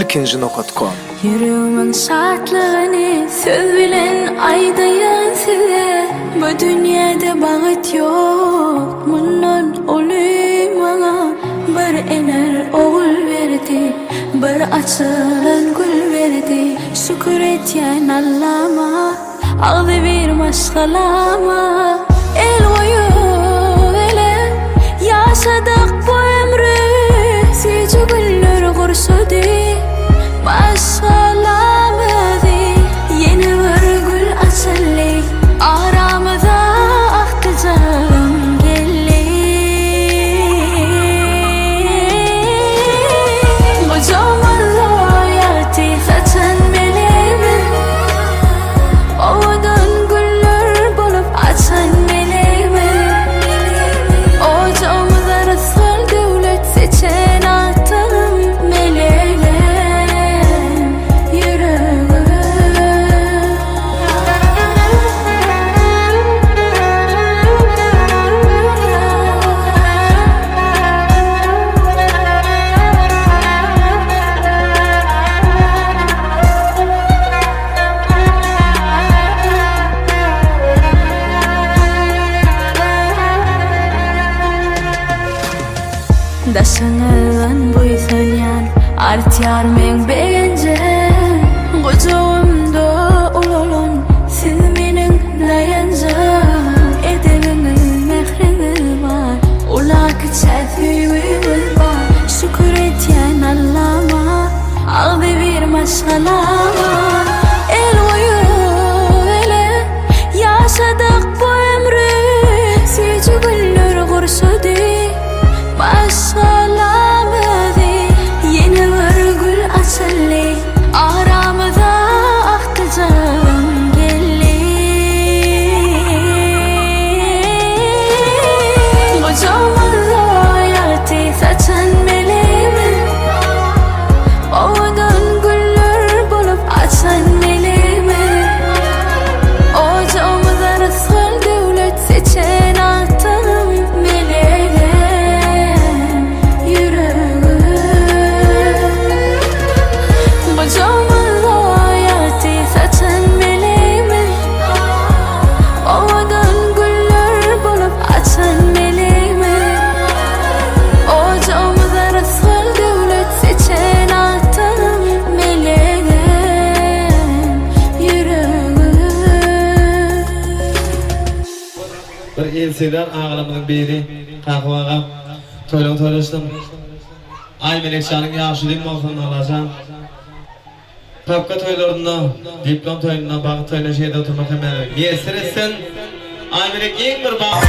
2.nokta.com. Yüreğimin şartlığını söz bilen aydayan size. Bu dünyada bağıt yok, bundan olayım bana. Bir ener oğul verdi, bir açılan gül verdi. Şükür etyen Allah'ıma, ağzı bir maşgalama. El boyu ele yaşadık bu ömrü. Sizce güller kurşudu, maşgalamadı. Yeni bir gül açıldı, aramıza aktı canım geldi. Kocaman royalty saçan meleğimi, ovadan güller bulup açan meleğimi. Ocağımıza rızkın devlet seçen altın meleğim yüreğim. Daşanılan bu yüzden artiyar men bence. Kocuğumda olalım siz menin dayanca. Edeminiz mehriniz var, ulak çözüğümüz var. Şükür etyen Allah'ıma, ağzı bir maşgalama. El boyu ele yaşadık bu ömrü. Sizce güller kurşudu, maşgalamadı. Yeni bir gül açıldı, aramıza aktı canım geldi. Kocaman royalty saçan meleğimi, ovadan güller bulup açan meleğimi. Ocağımıza rızkın devlet seçen altın meleğim yüreğim. Kocaman royalty saçan meleğimi, ovadan güller bulup açan meleğimi. Ocağımıza rızkın devlet seçen altın meleğim yüreğim. Bir elseler ağlamının biri kahvağa toylaştım. Ay Melekşan'ın yaşlıyım olsun alacağım. Tapka toylarında, diplom toylarına, bağıt toylarına şeyde oturmak hemen. Yersir etsin. Ay Melek en bir bağıt